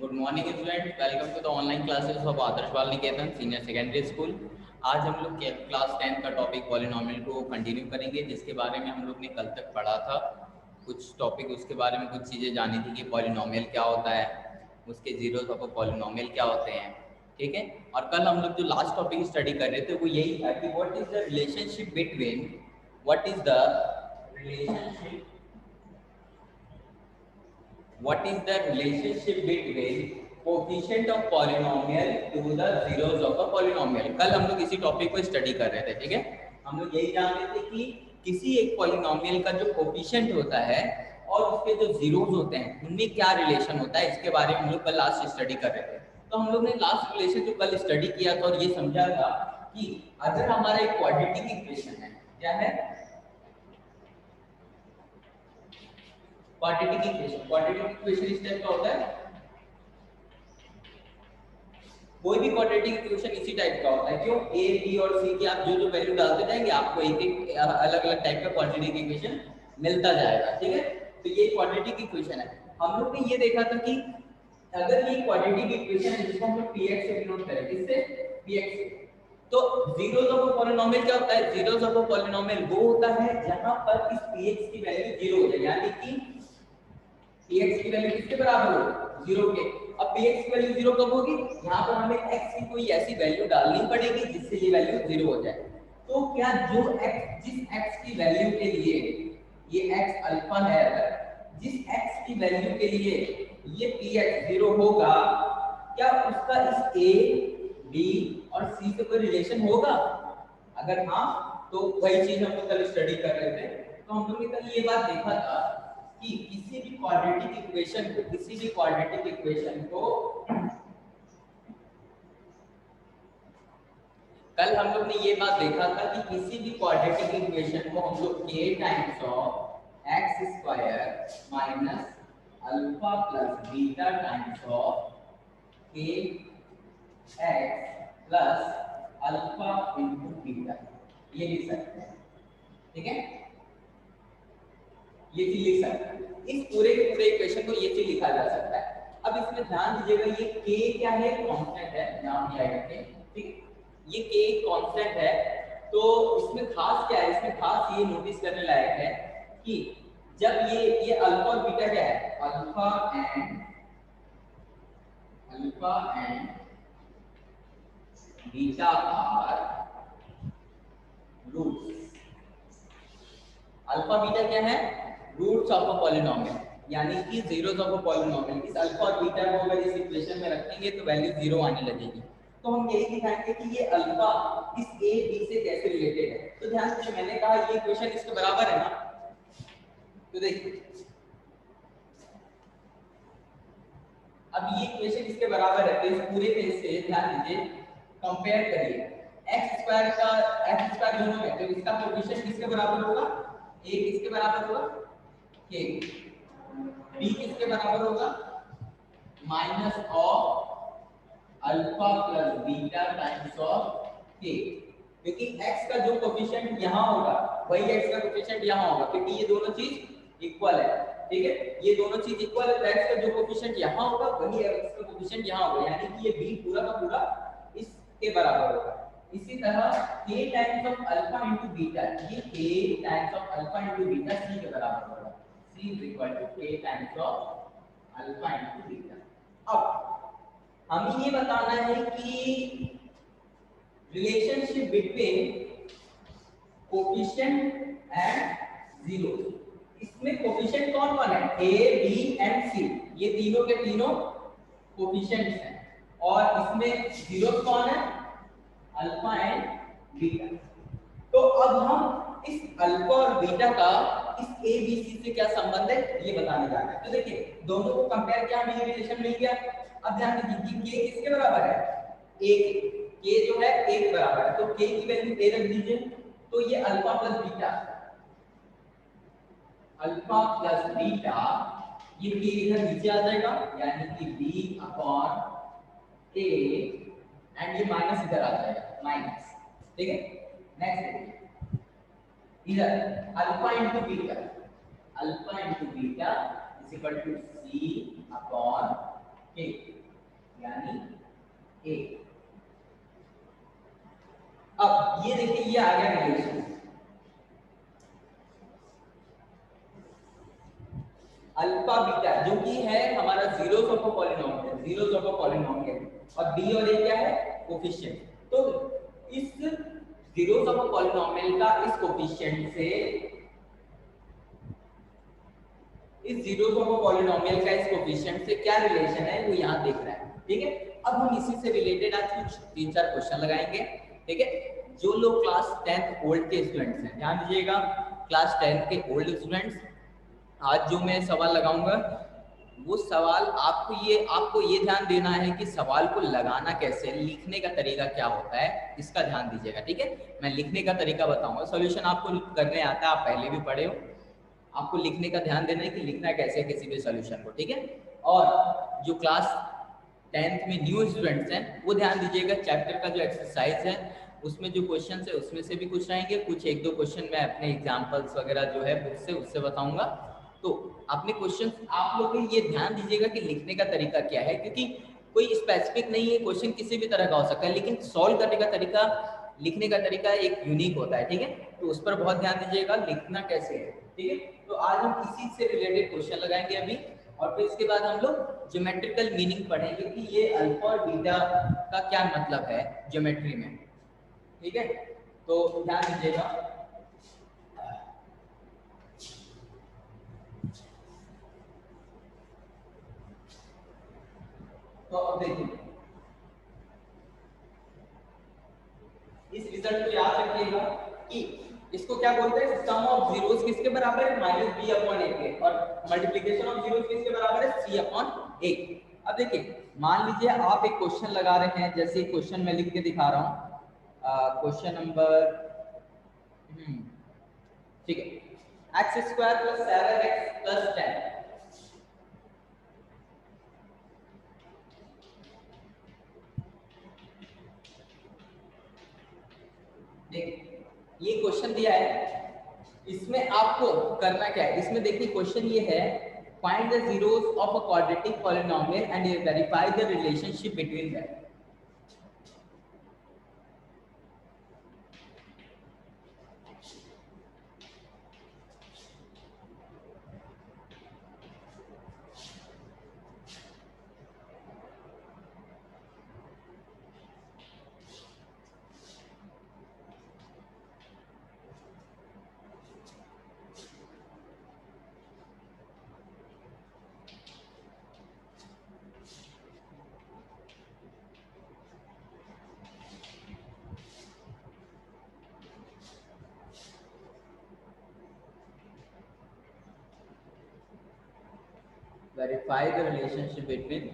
Good morning student, welcome to the online classes of Adarsh Bal Niketan senior secondary school. आज हम लोग class 10 का topic polynomial को कंटिन्यू करेंगे, जिसके बारे में हम लोग ने कल तक पढ़ा था। कुछ टॉपिक उसके बारे में कुछ चीज़ें जानी थी कि पॉलिनोमियल क्या होता है, उसके जीरोस ऑफ पॉलिनोमियल क्या होते हैं, ठीक है। और कल हम लोग जो लास्ट टॉपिक स्टडी कर रहे थे वो यही था कि what is the relationship between what is the relationship what is the relationship between coefficient of polynomial to the zeros of a polynomial। कल हम लोग इसी टॉपिक को स्टडी कर रहे थे, ठीक है। हम लोग यही जान रहे थे कि किसी एक पॉलिनोमियल का जो कोफिशिएंट होता है और उसके जो जीरोस होते हैं उनमें क्या रिलेशन होता है, इसके बारे में हम लोग कल लास्ट स्टडी कर रहे थे। तो हम लोग ने लास्ट रिलेशन जो कल स्टडी किया था और ये समझा था कि अगर हमारा एक क्वाड्रेटिक इक्वेशन है, क्या है, क्वाड्रेटिक इक्वेशन इस टाइप का होता है। कोई भी क्वाड्रेटिक इक्वेशन इसी टाइप का होता है। क्यों? ए बी और सी की आप जो जो वैल्यू डालते जाएंगे आपको एक एक अलग अलग टाइप का क्वाड्रेटिक इक्वेशन मिलता जाएगा, ठीक है। तो ये क्वाड्रेटिक इक्वेशन है। हम लोग ने ये देखा था कि अगर ये क्वाड्रेटिक इक्वेशन है जिसको हम लोग px से डिनोट करें, किससे? px से। तो जीरोस ऑफ अ पॉलिनोमियल क्या होता है? जीरोस ऑफ अ पॉलिनोमियल वो होता है जहां पर इस px की वैल्यू 0 हो जाए, यानी कि px की वैल्यू किसके बराबर हो? 0 के। अब px की वैल्यू 0 कब होगी? यहाँ पर हमें x की कोई ऐसी वैल्यू डालनी पड़ेगी जिससे ये वैल्यू 0 हो जाए। तो क्या जो x, जिस x की वैल्यू के लिए ये x अल्फा है, अगर जिस x की वैल्यू के लिए ये px 0 होगा, क्या उसका इस a, b और c से कोई रिलेशन होगा? अगर हाँ, तो वही चीज हम लोग कल स्टडी कर रहे थे। तो हम लोग ने कल ये बात देखा था कि किसी भी क्वाड्रेटिक इक्वेशन को कल हम लोग ने ये बात देखा था कि किसी भी क्वाड्रेटिक इक्वेशन को हम लोग k times of x square minus alpha plus beta times of k x plus alpha into beta ये लिख सकते हैं, ठीक है। ये चीज लिख सकते हैं, इस पूरे के पूरे इक्वेशन को ये चीज लिखा जा सकता है। अब इसमें ध्यान दीजिएगा, ये k क्या है? कांस्टेंट है, नाम दिया है, ठीक। ये k एक कांस्टेंट है, तो इसमें खास क्या है? इसमें खास ये नोटिस करने लायक है कि जब ये अल्फा और बीटा क्या है? Alpha and beta are roots. Alpha beta क्या है? रूट्स ऑफ अ पॉलिनोमियल, यानी कि जीरोस ऑफ अ पॉलिनोमियल। इस अल्फा और बीटा को अगर इस इक्वेशन में रखेंगे तो वैल्यू 0 आने लगेगी। तो हम यही दिखाएंगे कि ये अल्फा इस a b से कैसे रिलेटेड है। तो ध्यान से, मैंने कहा ये इक्वेशन इसके बराबर है ना, तो देखिए अब ये इक्वेशन इसके बराबर है, तो इस पूरे पे से ध्यान दीजिए, कंपेयर करिए x स्क्वायर दोनों में, तो इसका कोएफिशिएंट किसके बराबर होगा? a किसके बराबर होगा? k। b किसके बराबर होगा? Minus of alpha plus beta times of k। क्योंकि x का जो कोएफिशिएंट यहाँ होगा वही x का कोएफिशिएंट यहाँ होगा, क्योंकि ये दोनों चीज इक्वल है, ठीक है। ये दोनों चीज इक्वल है, तो x का जो कोएफिशिएंट यहाँ होगा वही x का कोएफिशिएंट यहाँ होगा, यानी कि ये b पूरा का पूरा इसके बराबर होगा। इसी तरह k times of alpha into beta, ये k times of alpha into beta c के बराबर होगा। c is equal to k times of alpha into beta. अब हमें ये बताना है कि relationship between coefficient and zero. इसमें कोफिशिएंट कौन कौन है? a b एंड c, ये तीनों के तीनों कोफिशिएंट्स हैं। और इसमें जीरो कौन है? Alpha and beta. तो अब हम इस अल्फा और बीटा का इस a b c से क्या संबंध है ये बताने जा रहे हैं। तो देखिए दोनों को कंपेयर किया, हमें ये रिलेशन मिल गया। अब ध्यान दीजिए कि k किसके बराबर है? a के। k जो है a के बराबर है, तो k की वैल्यू a रख दीजिए। तो ये अल्फा प्लस बीटा, ये k इधर नीचे आ जाएगा, यानी कि b अपॉन a, एंड ये माइनस इधर आ जाएगा, माइनस, ठीक है। नेक्स्ट देखिए, इधर alpha into beta is equal to c upon k, यानी ए। अब ये देखिए ये आ गया रिलेशन, अल्फा बीटा जो कि है हमारा zeros of a polynomial, zeros of a polynomial, और बी और ए क्या है, कोफिशिएंट। तो इस जीरोस ऑफ अ पॉलिनोमियल का इस कोफिशिएंट से, इस जीरोस ऑफ अ पॉलिनोमियल का इस कोफिशिएंट से क्या रिलेशन है वो यहाँ देख रहा है, ठीक है। अब हम इसी से रिलेटेड आज कुछ 3-4 क्वेश्चन लगाएंगे, ठीक है। जो लोग क्लास 10th ओल्ड के स्टूडेंट्स हैं, ध्यान दीजिएगा, क्लास 10th के ओल्ड स्टूडेंट्स, आज जो मैं सवाल लगाऊंगा वो सवाल आपको ये ध्यान देना है कि सवाल को लगाना कैसे, लिखने का तरीका क्या होता है, इसका ध्यान दीजिएगा, ठीक है। मैं लिखने का तरीका बताऊंगा, सॉल्यूशन आपको करने आता है, आप पहले भी पढ़े हो, आपको लिखने का ध्यान देना है कि लिखना कैसे है किसी भी सॉल्यूशन को, ठीक है। और जो क्लास 10th में न्यू स्टूडेंट्स हैं वो ध्यान दीजिएगा, चैप्टर का जो एक्सरसाइज है उसमें जो क्वेश्चन है उसमें से भी कुछ रहेंगे, कुछ 1-2 क्वेश्चन मैं अपने एग्जाम्पल्स वगैरह जो है बुक से उससे बताऊंगा। तो अपने क्वेश्चन आप लोग ये ध्यान दीजिएगा कि लिखने का तरीका क्या है, क्योंकि कोई स्पेसिफिक नहीं है, क्वेश्चन किसी भी तरह का हो सकता है, लेकिन सॉल्व करने का तरीका, लिखने का तरीका एक यूनिक होता है, ठीक है। तो उस पर बहुत ध्यान दीजिएगा, लिखना कैसे है, ठीक है। तो आज हम इसी से रिलेटेड क्वेश्चन लगाएंगे अभी, और फिर इसके बाद हम लोग ज्योमेट्रिकल मीनिंग पढ़ेंगे कि ये अल्फा और बीटा का क्या मतलब है ज्योमेट्री में, ठीक है। तो ध्यान दीजिएगा, तो अब देखिए इस रिजल्ट को याद रखिएगा कि इसको क्या बोलते हैं, सम ऑफ जीरोस किसके बराबर है, -b/a के, और मल्टीप्लिकेशन ऑफ जीरोस किसके बराबर है, c/a। अब देखिए मान लीजिए आप एक क्वेश्चन लगा रहे हैं, जैसे क्वेश्चन मैं लिख के दिखा रहा हूं, क्वेश्चन नंबर, ठीक है, x² + 7x + 10। देखिए ये क्वेश्चन दिया है, इसमें आपको करना क्या है, इसमें देखिए क्वेश्चन ये है, find the zeros of a quadratic polynomial and verify the relationship between that. Verify the relationship between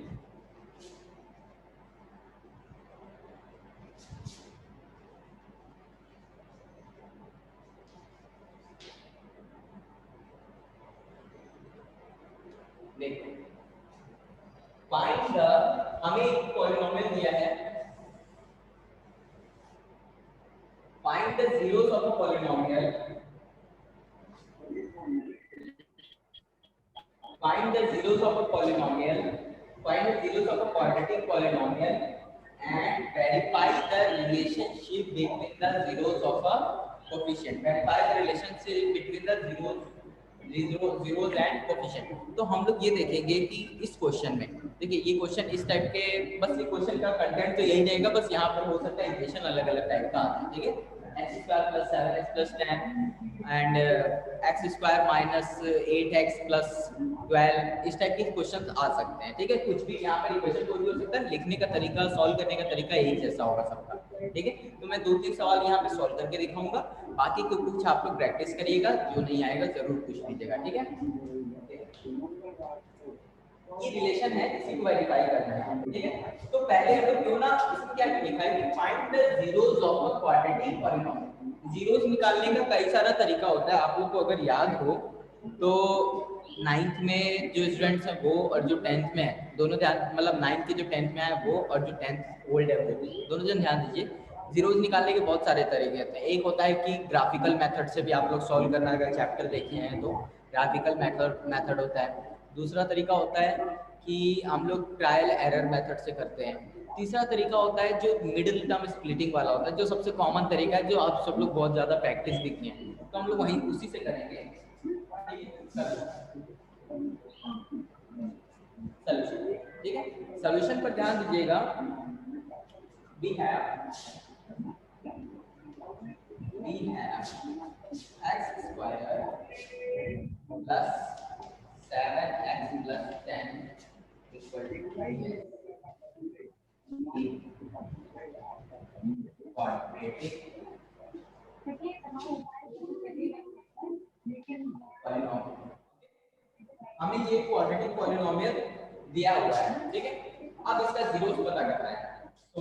देखो फाइंड द, हमें एक पॉलिनोमियल दिया है, find the zeros of a polynomial, find the zeros of a polynomial, find the zeros of a quadratic polynomial and verify the relationship between the zeros of a coefficient, verify the relationship between the zeros and coefficient। तो हम लोग ये देखेंगे कि इस question में, देखिए ये क्वेश्चन इस टाइप के, बस ये क्वेश्चन का कंटेंट तो यही रहेगा, बस यहाँ पर हो सकता है इक्वेशन अलग अलग टाइप का आता है, ठीक है, x² + 7x + 10 and x² - 8x + 12, इस टाइप के क्वेश्चन आ सकते हैं, ठीक है। कुछ भी यहाँ पर इक्वेशन कोई भी हो सकता है, लिखने का तरीका, सॉल्व करने का तरीका एक जैसा होगा सबका, ठीक है। तो मैं 2-3 सवाल यहाँ पे सॉल्व करके दिखाऊंगा, बाकी को कुछ आप लोग प्रैक्टिस करिएगा, जो नहीं आएगा जरूर पूछ लीजिएगा, ठीक है। ये रिलेशन है, इसी को वेरीफाई करना है, ठीक है। तो पहले हम लोग क्यों ना इसमें क्या लिखा है कि find the zeros of a quadratic polynomial. Zeros निकालने का कई सारा तरीका होता है, आप लोग को अगर याद हो तो 9th में जो स्टूडेंट्स हैं वो और जो 10th में है, दोनों ध्यान, मतलब 9th के जो 10th में है वो और जो 10th ओल्ड है वो, दोनों जन ध्यान दीजिए। जीरोस निकालने के बहुत सारे तरीके होते हैं, एक होता है कि ग्राफिकल मेथड से भी आप लोग सॉल्व करना, अगर चैप्टर देखे हैं तो ग्राफिकल मेथड होता है, दूसरा तरीका होता है कि हम लोग ट्रायल एरर मेथड से करते हैं। तीसरा तरीका होता है जो मिडिल टर्म स्प्लिटिंग वाला होता है, जो सबसे कॉमन तरीका है, जो आप सब लोग बहुत ज़्यादा प्रैक्टिस भी किए हैं, तो हम लोग वहीं उसी से करेंगे। सॉल्यूशन, ठीक है। सॉल्यूशन पर ध्यान दीजिएगा। we have x square plus 7x plus 10 equal to 8 हमें ये क्वाड्रेटिक पॉलिनोमियल दिया हुआ है, ठीक है। अब इसका जीरोस पता करना है, तो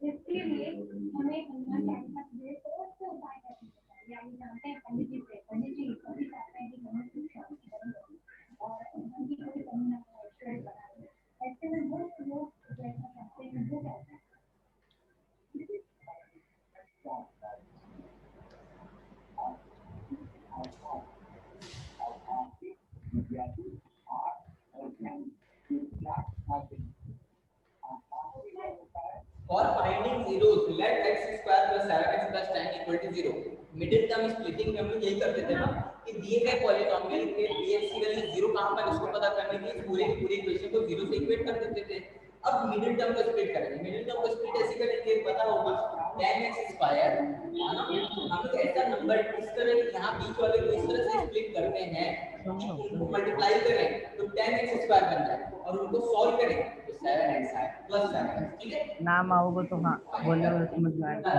इसके लिए हमें For finding zeros, let x square plus 7x plus 10 equal to 0. Middle term splitting में हम लोग यही करते थे ना कि दिए गए पॉलिनोमियल के px की वैल्यू 0 कहां पर, इसको पता करने के लिए पूरे इक्वेशन को 0 से इक्वेट कर देते थे। अब मिडिल टर्म को स्प्लिट करेंगे। मिडिल टर्म को स्प्लिट ऐसे करेंगे, पता होगा tan x स्क्वायर, है ना। हम लोग ऐसा नंबर इस तरह यहां बीच वाले को इस तरह से स्प्लिट करते हैं कि उनको मल्टीप्लाई करें तो tan x स्क्वायर बन जाए, और उनको सॉल्व करें तो 7x आए प्लस 7x, ठीक है। नाम आओगे तो हाँ बोले तो समझ में आएगा।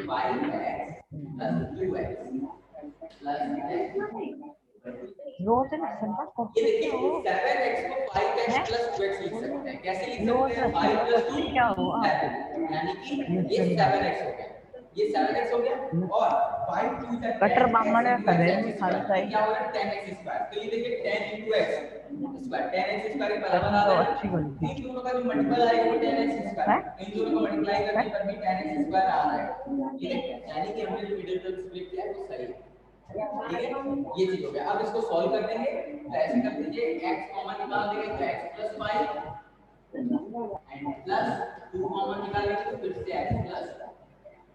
5x plus 2x plus 10 रोज ना संपर्क को ये देखिए 7x को 5x plus 2x लिख सकते हैं। कैसे लिख सकते हैं? 5 plus 2 क्या हुआ, यानी कि ये 7x हो गया, ये 7x हो गया, और 5 2 से कटर मामा ने करे खाली सही क्या होगा 10x स्क्वायर। तो ये देखिए 10 into x square, 10x square के बराबर आ रहा है। इन दोनों का जो मल्टीपल आएगा वो 10x स्क्वायर, इन दोनों को मल्टीप्लाई करने पर भी 10x स्क्वायर आ रहा है, ठीक है। यानी कि हमने जो मिडिल टर्म स्प्लिट किया है वो सही है, ठीक है। ये चीज हो गया। अब इसको सॉल्व कर देंगे तो ऐसे कर दीजिए, x कॉमन निकाल देंगे तो x plus 5 and plus 2 common निकालेंगे तो फिर से x plus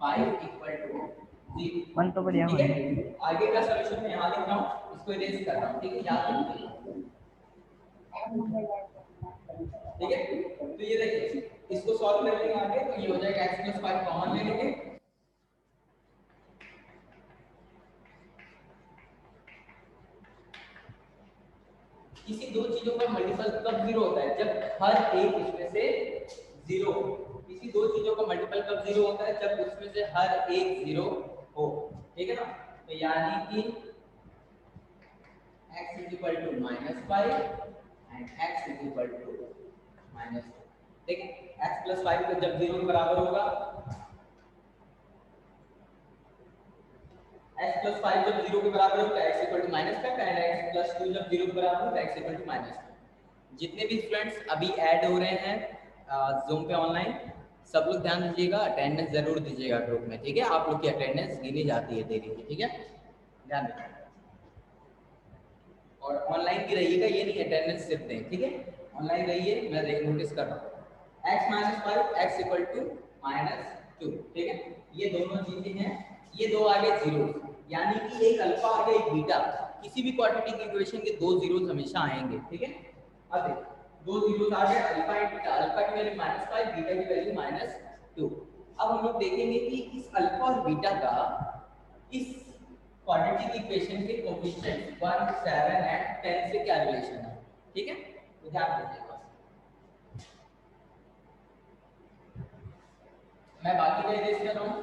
5 equal to 0। One तो बढ़िया है। आगे का सॉल्यूशन मैं यहाँ लिख रहा हूँ, इसको इरेज कर रहा हूँ, ठीक है, याद रखिए, ठीक है। तो ये देखिए इसको सॉल्व कर लेंगे आगे, तो ये हो जाएगा x plus 5 कॉमन ले लेंगे, किसी दो चीजों का मल्टीपल कब 0 होता है? जब हर एक उसमें से 0 हो। किसी दो चीजों का मल्टीपल कब 0 होता है? जब उसमें से हर एक 0 हो, ठीक है ना। तो यानी कि x is equal to -5 and x is equal to -2। देखिए x plus 5 को जब 0 के बराबर होगा, x plus 5 जब 0 के बराबर होगा x equal to -5 and x plus 2 जब 0 के बराबर होगा x equal to -2। जितने भी स्टूडेंट्स अभी ऐड हो रहे हैं जूम पे ऑनलाइन, सब लोग ध्यान दीजिएगा, अटेंडेंस जरूर दीजिएगा ग्रुप में, ठीक है। आप लोग की अटेंडेंस गिनी जाती है डेली की, ठीक है, ध्यान दीजिएगा। और ऑनलाइन की रहिएगा, ये नहीं अटेंडेंस सिर्फ दें, ठीक है, ऑनलाइन रहिए, मैं नोटिस कर रहा हूँ। x - 5 x equal to -2, ठीक है। ये दोनों चीजें हैं, ये दो आगे जीरो, यानी कि एक अल्फा आगे एक बीटा। किसी भी क्वाड्रेटिक इक्वेशन के दो जीरोस हमेशा आएंगे, ठीक है। अब देखो दो जीरोस आ गए, अल्फा एंड बीटा, अल्फा की वैल्यू -5, बीटा की वैल्यू -2। अब हम लोग देखेंगे कि इस अल्फा और बीटा का इस क्वाड्रेटिक इक्वेशन के कोएफिशिएंट 1 7 एंड 10 से क्या रिलेशन है, ठीक है। तो ध्यान दीजिएगा, मैं बाकी का इरेज कर रहा हूं,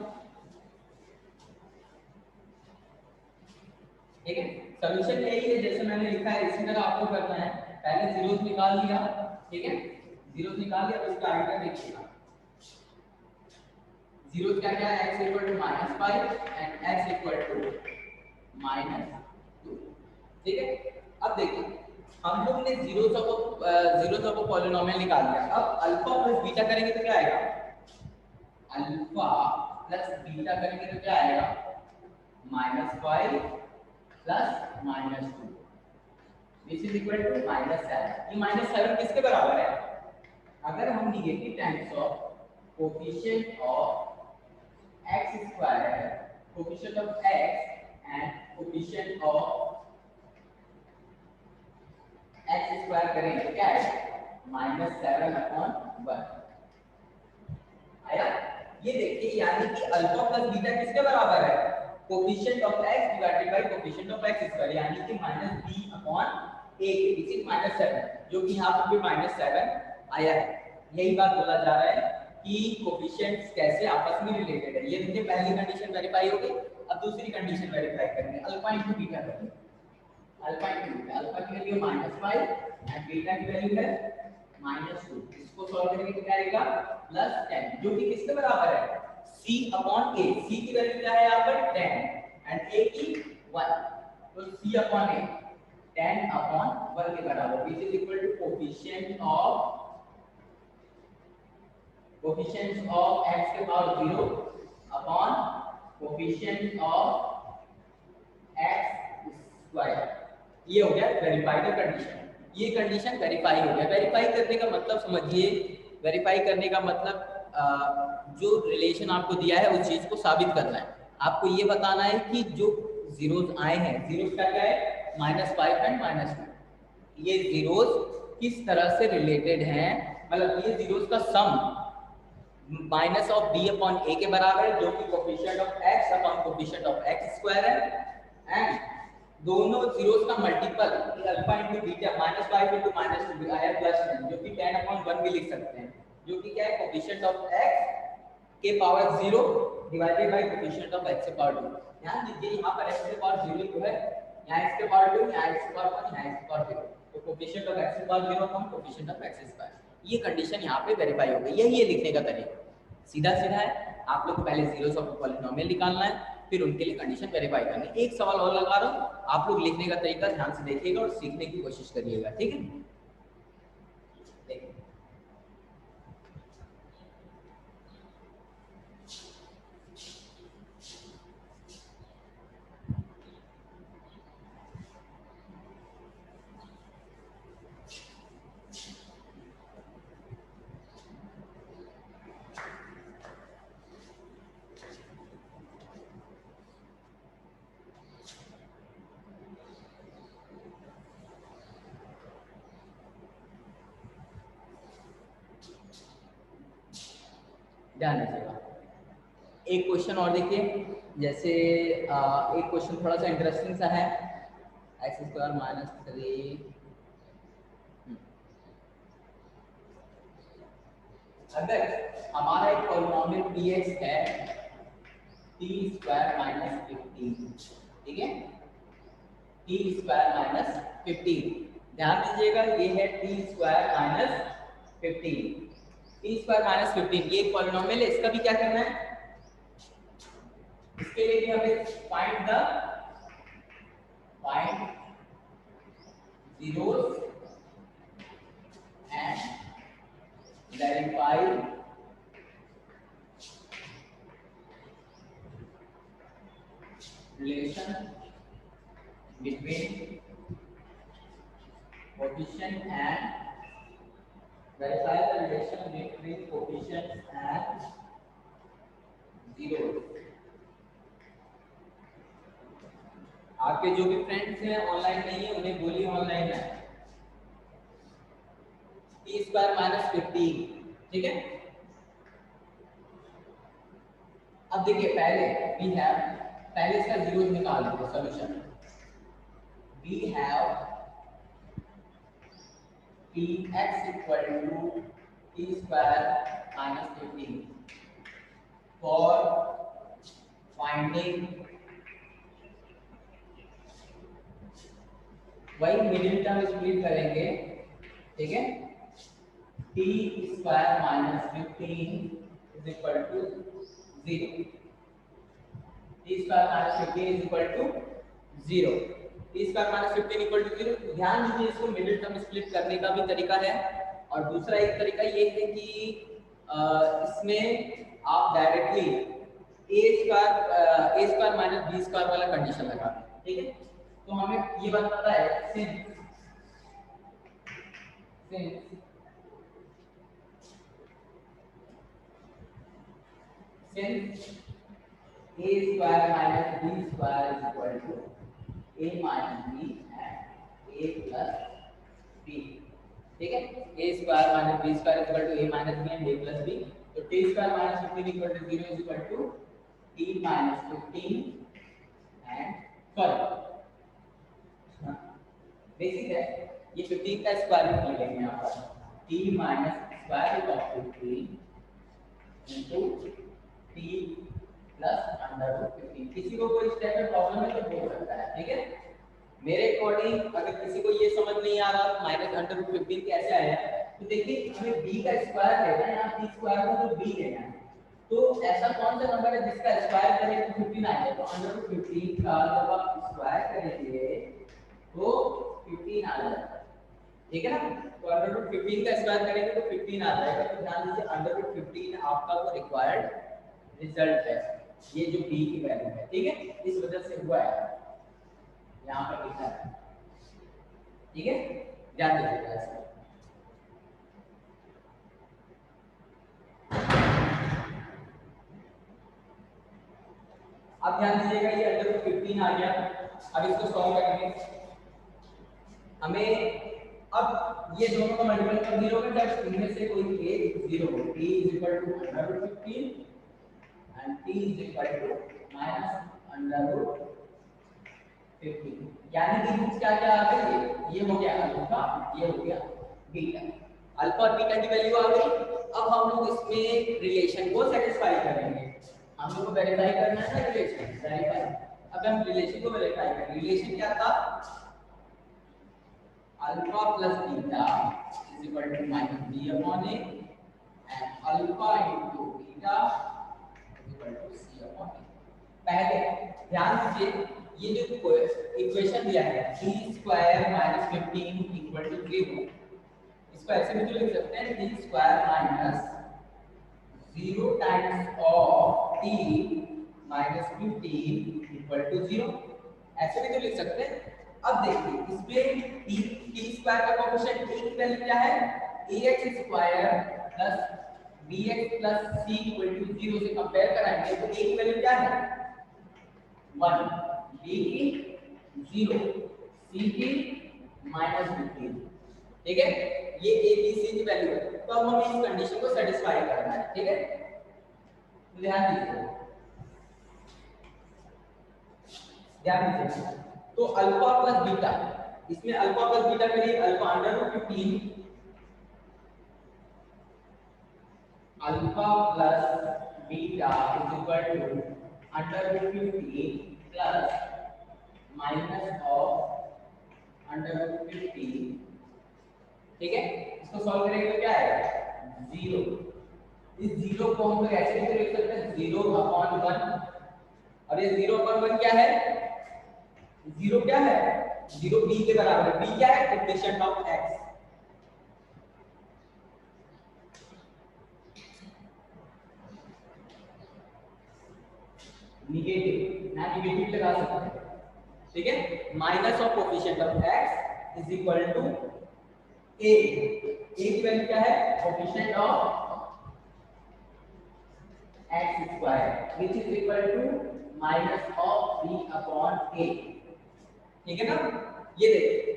ठीक है। सॉल्यूशन यही है जैसे मैंने लिखा है, इसी तरह आपको करना है। पहले जीरोस निकाल लिया, ठीक है, जीरोस निकाल लिया, अब इसका आगे देखिएगा। जीरोस क्या क्या है? x equal to -5 and x equal to -2, ठीक है। अब देखिए हम लोग ने जीरोस ऑफ पॉलिनोमियल निकाल लिया। अब अल्फा प्लस बीटा करेंगे तो क्या आएगा? अल्फा प्लस बीटा करेंगे तो क्या आएगा? -5 plus -2, which is equal to -7। ये -7 किसके बराबर है? अगर हम negative times of coefficient of x square, coefficient of x and coefficient of x square करें तो क्या है? -7/1 आया। ये देखिए, यानी कि अल्फा प्लस बीटा किसके बराबर है? Coefficient of x divided by coefficient of x square, यानी कि -b/a विच इज -7, जो कि यहाँ पर भी -7 आया है। यही बात बोला जा रहा है कि कोफिशिएंट्स कैसे आपस में रिलेटेड है। ये देखिए, पहली कंडीशन वेरीफाई हो गई। अब दूसरी कंडीशन वेरीफाई करेंगे, अल्फा इंटू बीटा करेंगे। अल्फा इंटू बीटा, अल्फा की वैल्यू -5 एंड बीटा की वैल्यू है -2। इसको सॉल्व करेंगे तो क्या आएगा? +10, जो कि किसके बराबर है? c/a। c की वैल्यू क्या है यहाँ पर? 10 एंड a की 1, तो c/a 10/1 के बराबर, which is equal to coefficient of x के power 0 upon coefficient of x square. ये हो गया वेरीफाइड कंडीशन। ये कंडीशन वेरीफाई हो गया। वेरीफाई करने का मतलब समझिए, वेरीफाई करने का मतलब जो रिलेशन आपको दिया है उस चीज को साबित करना है। आपको ये बताना है कि जो जीरोस आए हैं, जीरोस का क्या है? -5 एंड -2, ये जीरोस किस तरह से रिलेटेड हैं, मतलब ये जीरोस का सम माइनस ऑफ b/a के बराबर है, जो कि coefficient of x upon coefficient of x square है, एंड दोनों जीरोस का multiple alpha into beta -5 into -2 आया +10, जो कि 10/1 भी लिख सकते हैं, जो कि क्या है? कोफिशिएंट ऑफ x के power 0 divided by coefficient of x के पावर 2। ध्यान दीजिए, यहाँ पर x के पावर 0 तो है, यहाँ x के पावर 2, यहाँ x के पावर 1, यहाँ x के पावर 0, तो कोफिशिएंट ऑफ x के power 0 upon coefficient of x square. ये कंडीशन यहाँ पे वेरीफाई हो गई। यही है लिखने का तरीका, सीधा सीधा है। आप लोग को पहले जीरोस ऑफ पॉलिनोमियल निकालना है, फिर उनके लिए कंडीशन वेरीफाई करनी है। एक सवाल और लगा रहा हूँ, आप लोग लिखने का तरीका ध्यान से देखिएगा और सीखने की कोशिश करिएगा, ठीक है? देखिए, ध्यान दीजिएगा। एक क्वेश्चन और देखिए, जैसे एक क्वेश्चन थोड़ा सा इंटरेस्टिंग सा है, x² - 3। अगर हमारा एक पॉलिनोमियल px है t² - 15, ठीक है? t² - 15, ध्यान दीजिएगा, ये है t² - 15, t² - 15, ये एक पॉलिनोमियल है। इसका भी क्या करना है? इसके लिए भी हमें find zeros and verify relation between coefficient and verify the relation between coefficients and zeros। आपके जो भी फ्रेंड्स हैं ऑनलाइन नहीं है, उन्हें बोलिए ऑनलाइन है। t² - 15, ठीक है? अब देखिए, पहले इसका जीरोस निकाल लेते हैं। Solution we have px equal to t² - 15 for finding, वही मिडिल टर्म स्प्लिट करेंगे, ठीक है? t² - 15 is equal to 0, t² - 15 is equal to 0, t² - 15 equal to 0। ध्यान दीजिए, इसको मिडिल टर्म स्प्लिट करने का भी तरीका है, और दूसरा एक तरीका ये है कि इसमें आप डायरेक्टली a² - b² वाला कंडीशन लगा दें, ठीक है? तो हमें ये बात पता है, since since a square minus b square is equal to a minus b and a plus b, ठीक है। a square minus b square is equal to a minus b and a plus b, तो t square minus 15 equal to 0 is equal to t minus 15 and sorry basic है, ये 15 का square root ले लेंगे यहाँ पर t minus square root of 15 into t plus under root 15। किसी को कोई स्टेप में प्रॉब्लम है तो बोल सकता है, ठीक है। मेरे अकॉर्डिंग अगर किसी को ये समझ नहीं आ रहा माइनस अंडर रूट 15 कैसे आया, तो देखिए हमें b का स्क्वायर लेना है, यहाँ t स्क्वायर को तो b लेना है, तो ऐसा कौन सा नंबर है जिसका स्क्वायर करें तो 15 आएगा, तो अंडर रूट 15 का जब आप स्क्वायर करेंगे तो 15 आ जाएगा, ठीक है ना। तो अंडर रूट 15 का स्क्वायर करेंगे तो 15 आ जाएगा, तो ध्यान दीजिए अंडर रूट 15 आपका वो रिक्वायर्ड रिजल्ट है, ये जो b की वैल्यू है, ठीक है, इस वजह से हुआ है, यहाँ पर लिखा है, ठीक है, ध्यान दीजिएगा ऐसा। अब ध्यान दीजिएगा ये अंडर रूट 15 आ गया, अब इसको सॉल्व करेंगे, हमें अब ये दोनों का मल्टीपल कर 0 का, जब इनमें से कोई एक 0 हो, t is equal to under root 15 and t is equal to minus under root 15, यानी कि रूट्स क्या क्या आ गए, ये हो गया अल्फा, ये हो गया बीटा, अल्फा और बीटा की वैल्यू आ गई। अब हम लोग इसमें रिलेशन को सेटिस्फाई करेंगे, हम लोग को वेरीफाई करना है रिलेशन, वेरीफाई। अब हम रिलेशन को वेरीफाई करेंगे, रिलेशन क्या था, alpha plus beta is equal to minus b upon a and alpha into beta is equal to c upon a. पहले ध्यान दीजिए ये जो इक्वेशन दिया है t square minus 15 equal to 0, इसको ऐसे भी तो लिख सकते हैं t square minus 0 times of t minus 15 equal to 0, ऐसे भी तो लिख सकते हैं। अब देखिए इसमें t स्क्वायर का कोएफिशिएंट t की वैल्यू क्या है, ax square plus bx plus c equal to 0 से कंपेयर कराएंगे तो a की वैल्यू क्या है 1, b की 0, c की माइनस 15, ठीक है, ये a b c की वैल्यू है। तो अब हमें इस कंडीशन को सेटिस्फाई करना है, ठीक है, ध्यान दीजिए, ध्यान दीजिए। तो अल्फा प्लस बीटा, इसमें अल्फा प्लस बीटा करिए, alpha under root 15 alpha plus beta is equal to under root 15 plus minus of under root 15, ठीक है। इसको सॉल्व करेंगे तो क्या आएगा 0, इस 0 को हम लोग ऐसे भी लिख सकते हैं 0/1, और ये 0/1 क्या है, 0 क्या है, 0 b के बराबर है, b क्या है कोएफिशिएंट ऑफ x, नेगेटिव ना नेगेटिव लगा सकते हैं, ठीक है, minus of coefficient of x is equal to a की वैल्यू क्या है coefficient of x square which is equal to minus of b upon a, ठीक है ना। ये देखिए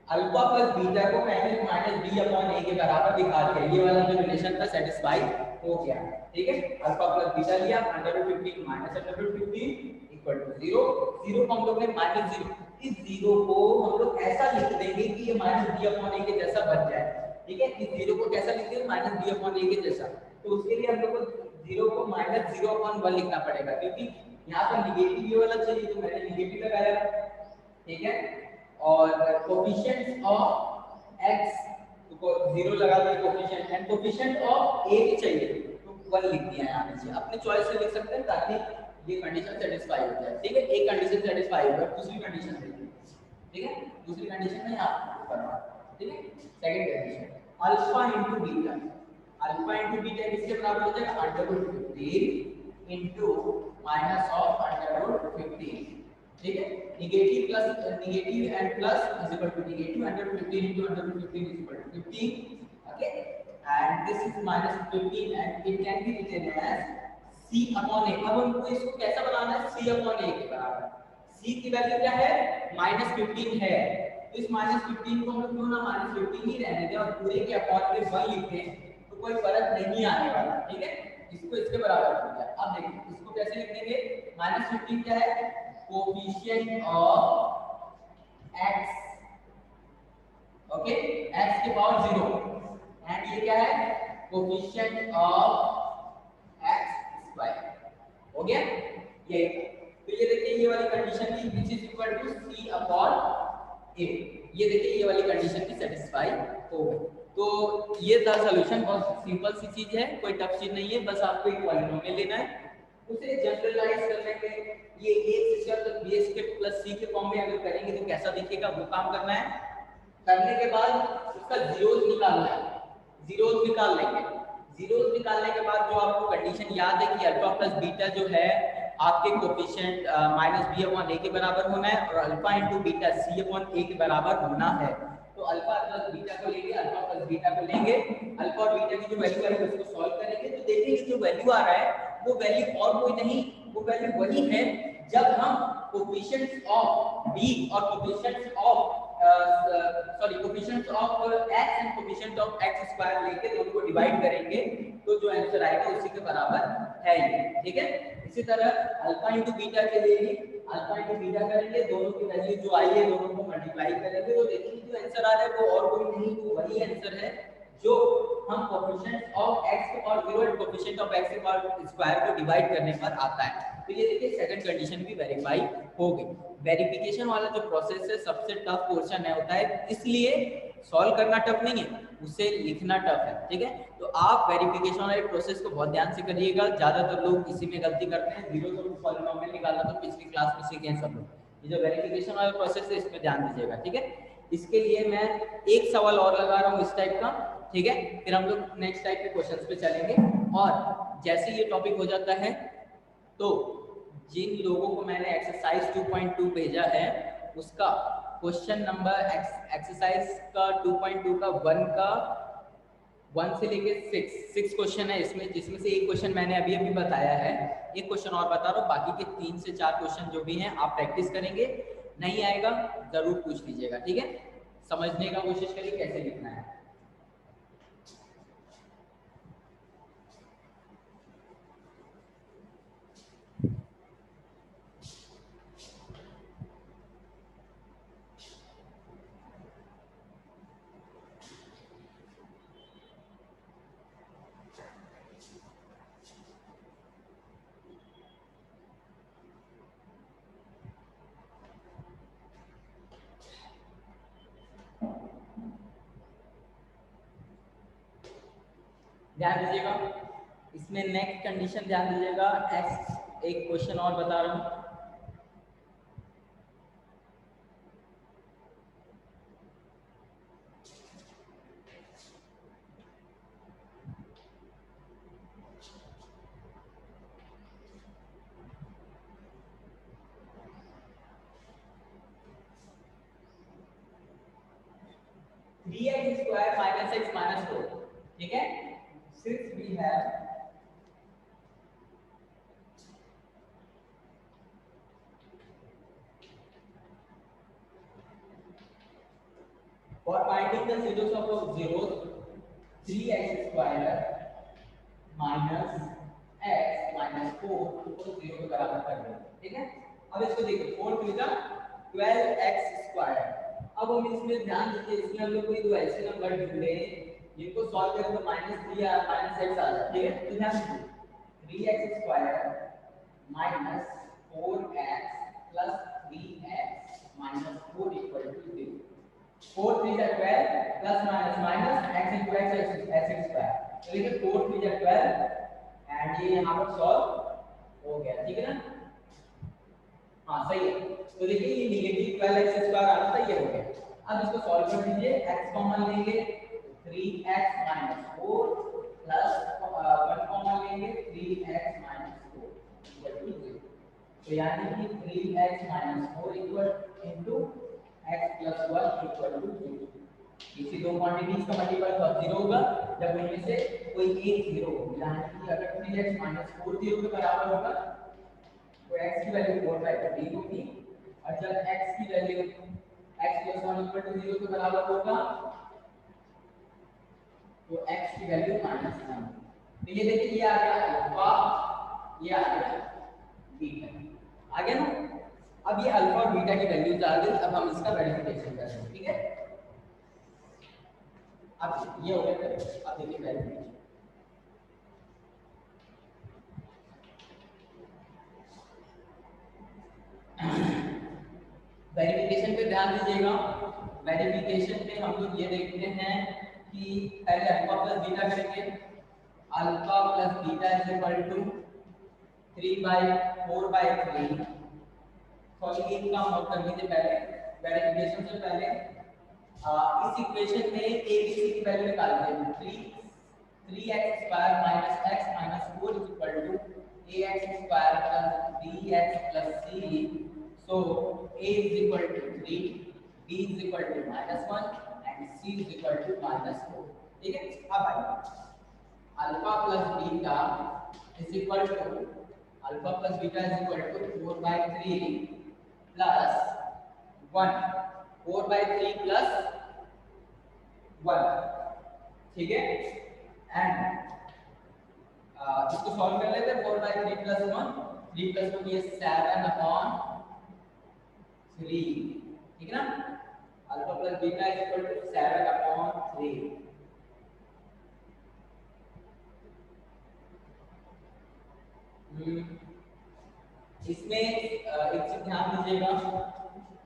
अल्फा प्लस बीटा को मैंने माइनस b अपॉन a के बराबर दिखा दिया, ये वाला जो रिलेशन था सेटिस्फाई हो गया, ठीक है। अल्फा प्लस बीटा लिया under root 15 minus under root 15 equal to 0, 0 को हम लोग ने माइनस 0, इस 0 को हम लोग ऐसा लिख देंगे कि ये माइनस b अपॉन a के जैसा बन जाए, ठीक है। इस 0 को कैसा लिख देंगे माइनस b अपॉन a के जैसा, तो उसके लिए हम लोग को 0 को माइनस 0/1 लिखना पड़ेगा, क्योंकि यहाँ पर नेगेटिव ये वाला चाहिए तो मैंने नेगेटिव लगाया, ठीक है। और कोएफिशिएंट्स ऑफ x को 0 लगा दिया coefficient, and coefficient of a भी चाहिए तो 1 लिख दिया यहाँ नीचे, अपने चॉइस से लिख सकते हैं ताकि ये कंडीशन सेटिस्फाई हो जाए, ठीक है। एक कंडीशन सेटिस्फाई हो गई, दूसरी कंडीशन देखिए, ठीक है, दूसरी कंडीशन में यहाँ करना, ठीक है। Second condition alpha into beta, alpha into beta किसके बराबर हो जाएगा under root 15 into minus of under root 15, ठीक है, negative plus negative and plus is equal to negative 115 into 115 is equal to 15. Okay, and this is minus 15 and it can be written as c upon a. अब हमको इसको कैसा बनाना है, c upon a के बराबर। c की value क्या है, -15 है, तो इस -15 को हम लोग क्यों ना -15 ही रहने दें और पूरे के अपॉन के 1 लिख दें, तो कोई फर्क नहीं आने वाला। ठीक है, इसको इसके बराबर हो गया। अब देखिए इसको कैसे लिख देंगे, -15 क्या है, coefficient of x, okay, x की पावर 0, एंड ये क्या है, कोफिशिएंट ऑफ x स्क्वायर। हो गया ये। तो ये देखिए ये वाली कंडीशन थी which is equal to c upon a। ये देखिए ये वाली कंडीशन की सेटिस्फाई हो गई। तो ये था सॉल्यूशन, बहुत सिंपल सी चीज है, कोई टफ चीज नहीं है, बस आपको एक पॉलिनोमियल लेना है, उसे जनरलाइज करने के ये a से तक b स्क्वायर प्लस c के फॉर्म में अगर करेंगे तो कैसा दिखेगा, वो काम करना है। करने के बाद उसका जीरोस निकालना है, जीरोस निकाल लेंगे। जीरोस निकालने के बाद जो आपको कंडीशन याद है कि अल्फा प्लस बीटा जो है आपके कोफिशिएंट -b/a के बराबर होना है और अल्फा इंटू बीटा c/a के बराबर होना है। तो अल्फा प्लस बीटा को लेंगे, अल्फा प्लस बीटा को लेंगे, अल्फा और बीटा की जो वैल्यू है उसको सॉल्व करेंगे तो देखेंगे जो वैल्यू आ रहा है वो वैल्यू और कोई नहीं, वो वैल्यू वही है जब हम कोफिशिएंट्स ऑफ b और coefficients of coefficients of x and coefficient of x square लेके दोनों को डिवाइड करेंगे तो जो आंसर आएगा उसी के बराबर है ये। ठीक है, इसी तरह अल्फा इंटू बीटा के लिए भी अल्फा इंटू बीटा करेंगे, दोनों की वैल्यू जो आई है दोनों को मल्टीप्लाई करेंगे तो देखेंगे जो आंसर आ रहा है वो और कोई नहीं, वो वही आंसर है जो हम कोफिशिएंट ऑफ x के power 0 and coefficient of x के पावर स्क्वायर को डिवाइड करने पर आता है। तो ये देखिए सेकंड कंडीशन भी वेरीफाई हो गई। वेरिफिकेशन वाला जो प्रोसेस है सबसे टफ पोर्शन है होता है, इसलिए सॉल्व करना टफ नहीं है, उसे लिखना टफ है। ठीक है, तो आप वेरिफिकेशन वाले प्रोसेस को बहुत ध्यान से करिएगा, ज्यादातर लोग इसी में गलती करते हैं, जीरो से पॉलिनोमियल निकालना तो पिछली क्लास में सीखे हैं सब लोग। ये जो वेरिफिकेशन वाला प्रोसेस है इसमें ध्यान दीजिएगा। ठीक है, इसके लिए मैं एक सवाल और लगा रहा हूँ इस टाइप का, ठीक है, फिर हम लोग नेक्स्ट टाइप के क्वेश्चंस पे चलेंगे। और जैसे ये टॉपिक हो जाता है तो जिन लोगों को मैंने एक्सरसाइज 2.2 भेजा है उसका क्वेश्चन नंबर एक्सरसाइज का 2.2 का 1 से लेके 6 क्वेश्चन है इसमें, जिसमें से एक क्वेश्चन मैंने अभी बताया है, एक क्वेश्चन और बता रहा हूँ, बाकी के 3 से 4 क्वेश्चन जो भी हैं आप प्रैक्टिस करेंगे, नहीं आएगा जरूर पूछ लीजिएगा। ठीक है, समझने का कोशिश करिए कैसे लिखना है। ध्यान दीजिएगा, इसमें नेक्स्ट कंडीशन ध्यान दीजिएगा। एक्स एक क्वेश्चन और बता रहा हूं, three x square minus x minus 4। ठीक है, since we have for finding the zeros of zeros 3x square minus x minus 4 को 0 के बराबर कर देंगे। ठीक है, अब इसको देखिए 4 3 जा 12x स्क्वायर। अब हम इसमें ध्यान दीजिए, इसमें हम लोग कोई दो ऐसे नंबर जुड़े जिनको सॉल्व करें तो -3 या -x आ जाए। ठीक है, तो ध्यान दीजिए 3x square minus 4x plus 3x minus 4 equal to 0। 4 3 जा 12 plus minus minus x into x square, तो देखिए 4 3 जा 12 एंड ये यहाँ पर सॉल्व हो गया। ठीक है ना, हाँ सही है। तो देखिए ये नेगेटिव 12x स्क्वायर आ रहा था, ये हो गया। अब इसको सॉल्व कर दीजिए, x कॉमन लेंगे 3x minus 4 प्लस 1 कॉमन लेंगे 3x minus 4 इक्वल टू 0। तो यानी कि 3x minus 4 equal into x plus 1 equal to 0। इसी दो क्वांटिटीज का मल्टीपल कब 0 होगा, जब इनमें से कोई एक 0 हो। यानी कि अगर 3x माइनस 4 0 के बराबर होगा तो x की वैल्यू 4/3 होगी, और जब x की value x plus 1 equal to 0 के बराबर होगा तो x की वैल्यू -1। तो ये देखिए ये आ गया अल्फा, ये आ गया बीटा, आ गया ना। अब ये अल्फा और बीटा की वैल्यूज आ गई, अब हम इसका वेरिफिकेशन करेंगे, ठीक है। अब ये हो गया, अब देखिए वेरिफिकेशन। वेरिफिकेशन पे ध्यान दीजिएगा। वेरिफिकेशन पे हम लोग ये देखते हैं कि पहले अल्फा प्लस बीटा करेंगे। Alpha plus beta is equal to 3/4/3। Sorry एक काम और कर लीजिए पहले, वेरिफिकेशन से पहले इस इक्वेशन में a b c की वैल्यू निकाल दीजिए। 3x square minus x minus 4 is equal to ax square plus bx plus c। So a is equal to 3, b is equal to -1 and c is equal to -4। ठीक है। अब आइए alpha plus beta is equal to alpha plus beta is equal to 4/3 plus 1, 4/3 plus 1, ठीक है। And इसको solve कर लेते हैं। 4/3 प्लस 1, 3 प्लस 1 ये 7/3, ठीक है ना। Alpha plus beta is equal to 7/3। इसमें एक चीज ध्यान दीजिएगा,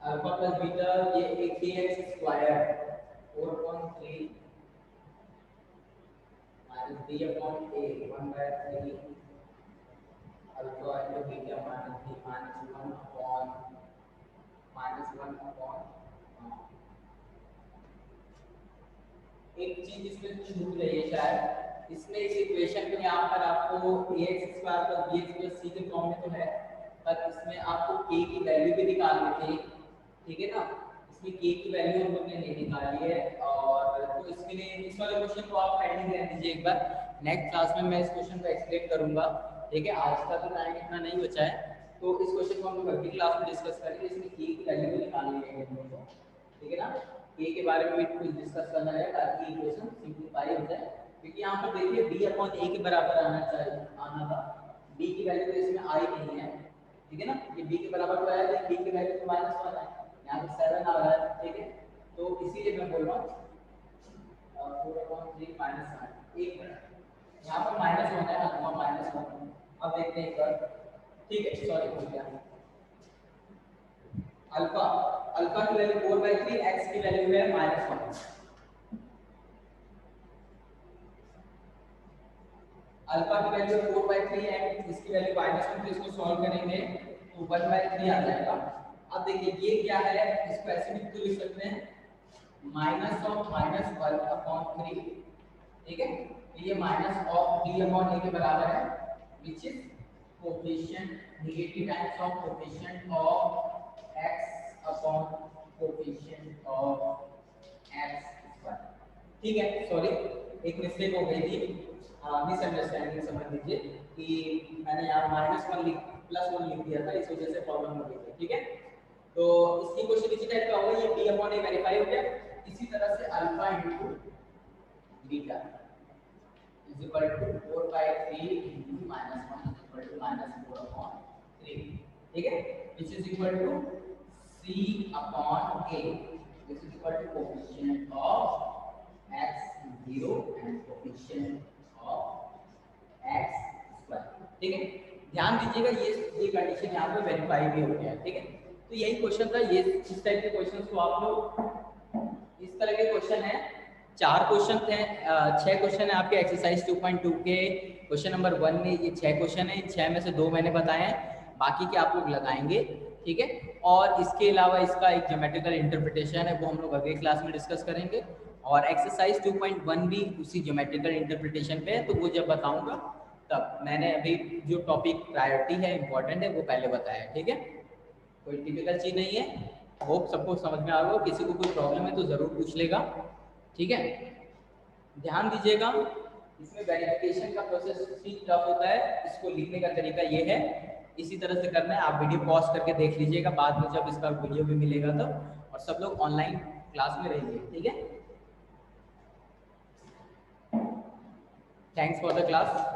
अल्फा प्लस बीटा ये एक kx square 4.3 minus b upon a 1/3 alpha into beta minus b minus 1 upon एक चीज इसमें छूट रही है शायद। इसमें इस इक्वेशन में यहाँ पर आपको ax square plus bx plus c के फॉर्म में तो है, पर इसमें आपको k की वैल्यू भी निकालनी थी, ठीक है ना। इसमें k की वैल्यू हम लोग ने नहीं निकाली है, और तो इसके लिए इस वाले क्वेश्चन को आप पेंडिंग रहने दीजिए एक बार। नेक्स्ट क्लास में मैं इस क्वेश्चन को एक्सप्लेन करूंगा, ठीक है। आज का तो टाइम इतना नहीं बचा है, तो इस क्वेश्चन को हम लोग अगली क्लास में डिस्कस करेंगे। इसमें k की वैल्यू भी निकालनी है हम लोग को, ठीक है ना। k के बारे में भी कुछ डिस्कस करना है ताकि इक्वेशन सिंपलीफाई हो जाए, क्योंकि यहाँ पर देखिए b अपॉन a के बराबर आना चाहिए, आना था। b की वैल्यू तो इसमें आई नहीं है, ठीक है ना। ये b के बराबर तो आया, b की वैल्यू तो -1 है, यहाँ पे 7 आ रहा है, ठीक है। तो इसीलिए मैं बोल रहा हूँ 4/3 -1 1 यहाँ पर -1 है ना, -1। अब देखते हैं एक बार, ठीक है। सॉरी हो गया। अल्फा की वैल्यू 4/3, x की वैल्यू है -1। अल्फा की वैल्यू 4/3 एंड इसकी वैल्यू -1, तो इसको सॉल्व करेंगे तो 1/3 आ जाएगा। अब देखिए ये क्या है, इसको ऐसे भी तो लिख सकते हैं -(-1/3), ठीक है। ये minus of b upon a के बराबर है, which is coefficient negative times of coefficient of x upon coefficient of x square, ठीक है। सॉरी एक मिस्टेक हो गई थी, मिसअंडरस्टैंडिंग समझ लीजिए कि मैंने यहाँ +1 लिख दिया था, इस वजह से प्रॉब्लम हो गई थी, ठीक है। तो इसकी क्वेश्चन इसी टाइप का होगा, ये b अपॉन a वेरीफाई हो गया। इसी तरह से alpha into beta is equal to 4/3 into -1 is equal to -4/3, ठीक है। This is equal to c upon a, this is equal to coefficient of x0 and coefficient of x square, ठीक है। ध्यान दीजिएगा ये कंडीशन यहाँ पे वेरीफाई भी हो गया है, ठीक है। तो यही क्वेश्चन था, ये इस टाइप के क्वेश्चंस को आप लोग इस तरह के क्वेश्चन है, 4 क्वेश्चन थे, 6 क्वेश्चन है आपके एक्सरसाइज 2.2 के क्वेश्चन नंबर 1 में। ये 6 क्वेश्चन है, 6 में से 2 मैंने बताए हैं, बाकी के आप लोग लगाएंगे, ठीक है। और इसके अलावा इसका एक ज्योमेट्रिकल इंटरप्रिटेशन है, वो हम लोग अगली क्लास में डिस्कस करेंगे। और एक्सरसाइज 2.1 भी उसी ज्योमेट्रिकल इंटरप्रिटेशन पे है, तो वो जब बताऊंगा तब मैंने अभी जो टॉपिक प्रायोरिटी है, इंपॉर्टेंट है, वो पहले बताया, ठीक है। कोई टिपिकल चीज नहीं है। होप सबको समझ में आ रहा हो। किसी को कोई प्रॉब्लम है तो जरूर पूछ लेगा, ठीक है। ध्यान दीजिएगा, इसमें वेरिफिकेशन का प्रोसेस ठीक टफ होता है। इसको लिखने का तरीका ये है, इसी तरह से करना है। आप वीडियो पॉज करके देख लीजिएगा बाद में जब इसका वीडियो भी मिलेगा तब। और सब लोग ऑनलाइन क्लास में रहिए, ठीक है। Thanks for the class.